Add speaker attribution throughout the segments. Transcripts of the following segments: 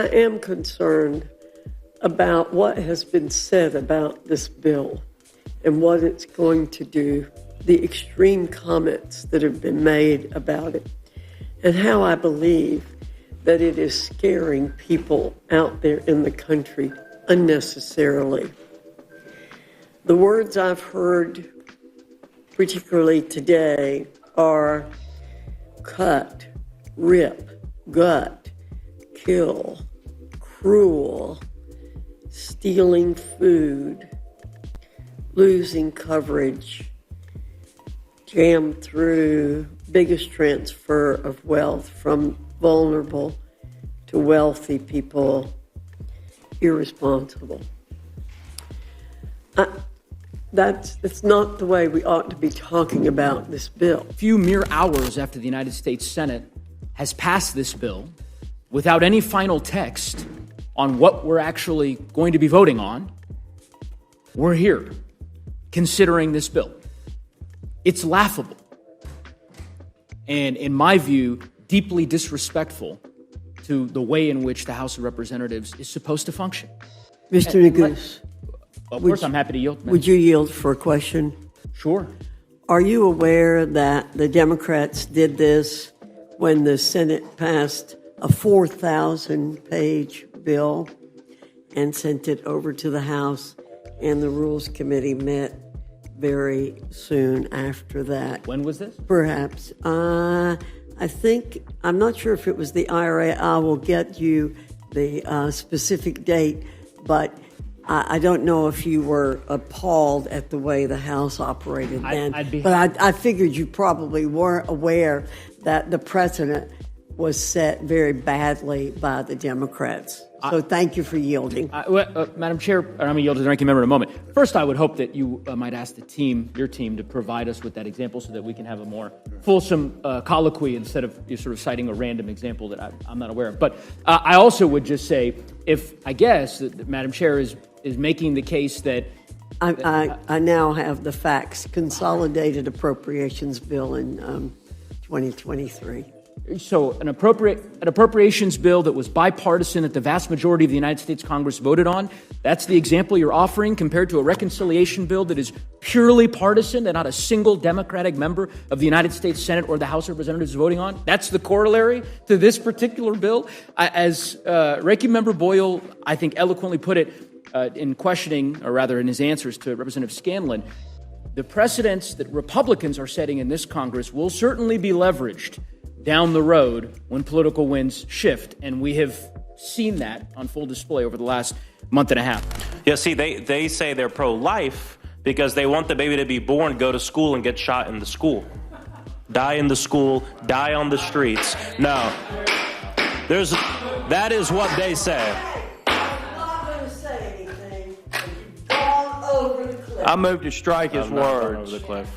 Speaker 1: I am concerned about what has been said about this bill and what it's going to do, the extreme comments that have been made about it, and how I believe that it is scaring people out there in the country unnecessarily. The words I've heard, particularly today, are cut, rip, gut, kill, cruel, stealing food, losing coverage, jammed through, biggest transfer of wealth from vulnerable to wealthy people, irresponsible. That's not the way we ought to be talking about this bill.
Speaker 2: A few mere hours after the United States Senate has passed this bill without any final text on what we're actually going to be voting on, we're here considering this bill. It's laughable and, in my view, deeply disrespectful to the way in which the House of Representatives is supposed to function.
Speaker 1: Mr. Neguse.
Speaker 2: Of course, I'm happy to yield.
Speaker 1: Would you yield for a question?
Speaker 2: Sure.
Speaker 1: Are you aware that the Democrats did this when the Senate passed a 4,000-page bill and sent it over to the House, and the Rules Committee met very soon after that?
Speaker 2: When was this?
Speaker 1: Perhaps. I think, I'm not sure if it was the IRA. I will get you the specific date, but I don't know if you were appalled at the way the House operated then. But I figured you probably weren't aware that the precedent was set very badly by the Democrats. So thank you for yielding.
Speaker 2: Madam Chair, I'm going to yield to the ranking member in a moment. First, I would hope that you might ask the team, your team, to provide us with that example so that we can have a more fulsome colloquy instead of you sort of citing a random example that I'm not aware of. But I also would just say, if I guess that Madam Chair is making the case that
Speaker 1: I now have the facts. Consolidated Appropriations Bill in 2023.
Speaker 2: So an appropriations bill that was bipartisan that the vast majority of the United States Congress voted on, that's the example you're offering compared to a reconciliation bill that is purely partisan that not a single Democratic member of the United States Senate or the House of Representatives is voting on? That's the corollary to this particular bill? As Ranking Member Boyle, I think, eloquently put it in questioning, or rather in his answers to Representative Scanlon, the precedents that Republicans are setting in this Congress will certainly be leveraged down the road when political winds shift, and we have seen that on full display over the last month and a half.
Speaker 3: Yeah, see, they say they're pro-life because they want the baby to be born, go to school, and get shot in the school. Die in the school, die on the streets. No, that is what they say.
Speaker 1: I'm not going to say anything. You've gone over the cliff.
Speaker 4: I move to strike his words.
Speaker 3: Over the cliff.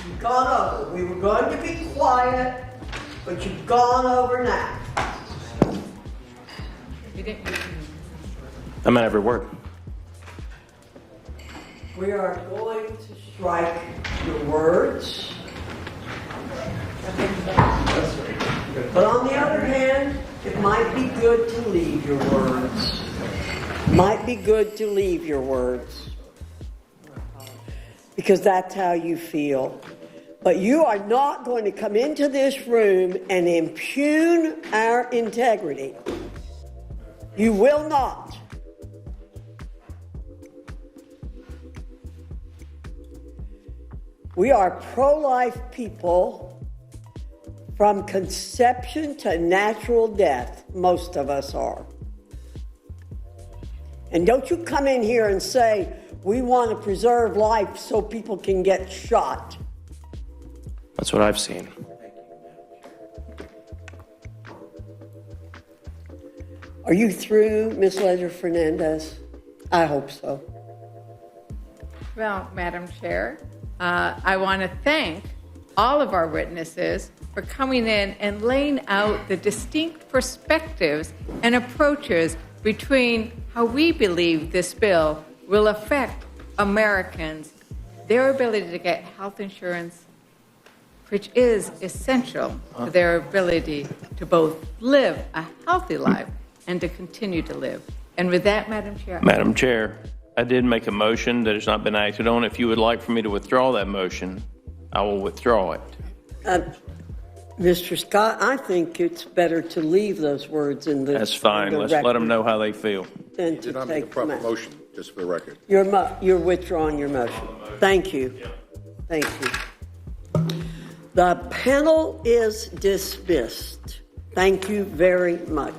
Speaker 1: You've gone over. We were going to be quiet, but you've gone over now.
Speaker 3: I meant every word.
Speaker 1: We are going to strike your words. But on the other hand, it might be good to leave your words. Might be good to leave your words. Because that's how you feel. But you are not going to come into this room and impugn our integrity. You will not. We are pro-life people from conception to natural death. Most of us are. And don't you come in here and say, we want to preserve life so people can get shot.
Speaker 3: That's what I've seen.
Speaker 1: Are you through, Ms. Ledger-Fernandez? I hope so.
Speaker 5: Well, Madam Chair, I want to thank all of our witnesses for coming in and laying out the distinct perspectives and approaches between how we believe this bill will affect Americans, their ability to get health insurance, which is essential to their ability to both live a healthy life and to continue to live. And with that, Madam Chair.
Speaker 4: Madam Chair, I did make a motion that has not been acted on. If you would like for me to withdraw that motion, I will withdraw it.
Speaker 1: Mr. Scott, I think it's better to leave those words in the
Speaker 4: That's fine.
Speaker 1: in the
Speaker 4: Let's let them
Speaker 1: record
Speaker 4: know how they feel.
Speaker 1: than to
Speaker 6: Did not make a
Speaker 1: take
Speaker 6: proper
Speaker 1: them out.
Speaker 6: motion, just for the record.
Speaker 1: You're withdrawing your motion. Thank you. Thank you. The panel is dismissed. Thank you very much.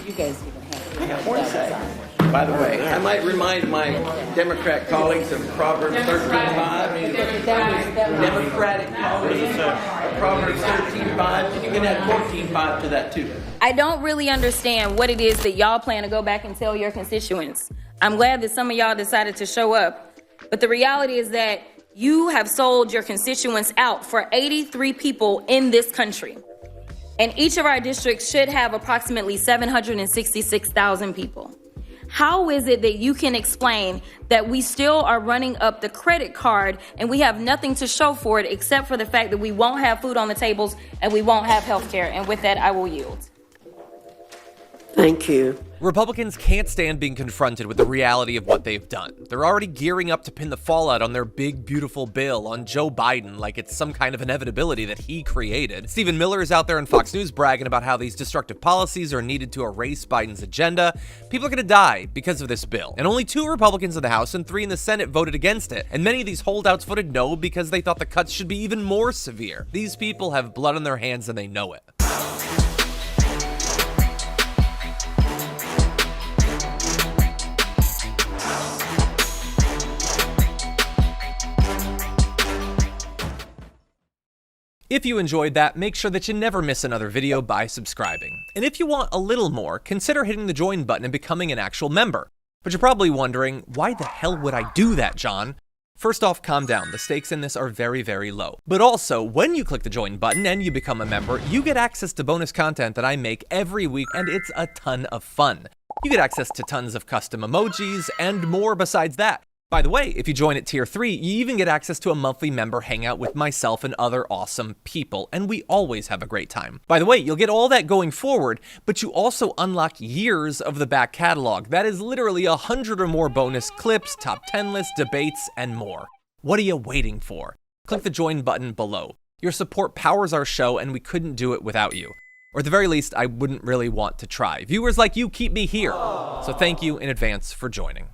Speaker 7: You guys even have.
Speaker 8: By the way, I might remind my Democrat colleagues of Proverbs 13:5. Democratic colleagues of Proverbs 13:5. You can add 14:5 to that too.
Speaker 9: I don't really understand what it is that y'all plan to go back and tell your constituents. I'm glad that some of y'all decided to show up, but the reality is that you have sold your constituents out for 83 people in this country. And each of our districts should have approximately 766,000 people. How is it that you can explain that we still are running up the credit card and we have nothing to show for it except for the fact that we won't have food on the tables and we won't have health care? And with that, I will yield.
Speaker 1: Thank you.
Speaker 10: Republicans can't stand being confronted with the reality of what they've done. They're already gearing up to pin the fallout on their big, beautiful bill on Joe Biden like it's some kind of inevitability that he created. Stephen Miller is out there on Fox News bragging about how these destructive policies are needed to erase Biden's agenda. People are going to die because of this bill. And only 2 Republicans in the House and 3 in the Senate voted against it. And many of these holdouts voted no because they thought the cuts should be even more severe. These people have blood on their hands and they know it. If you enjoyed that, make sure that you never miss another video by subscribing. And if you want a little more, consider hitting the join button and becoming an actual member. But you're probably wondering, why the hell would I do that, John? First off, calm down. The stakes in this are very, very low. But also, when you click the join button and you become a member, you get access to bonus content that I make every week, and it's a ton of fun. You get access to tons of custom emojis and more besides that. By the way, if you join at Tier 3, you even get access to a monthly member hangout with myself and other awesome people, and we always have a great time. By the way, you'll get all that going forward, but you also unlock years of the back catalog. That is literally 100 or more bonus clips, top 10 lists, debates, and more. What are you waiting for? Click the join button below. Your support powers our show, and we couldn't do it without you. Or at the very least, I wouldn't really want to try. Viewers like you keep me here. So thank you in advance for joining.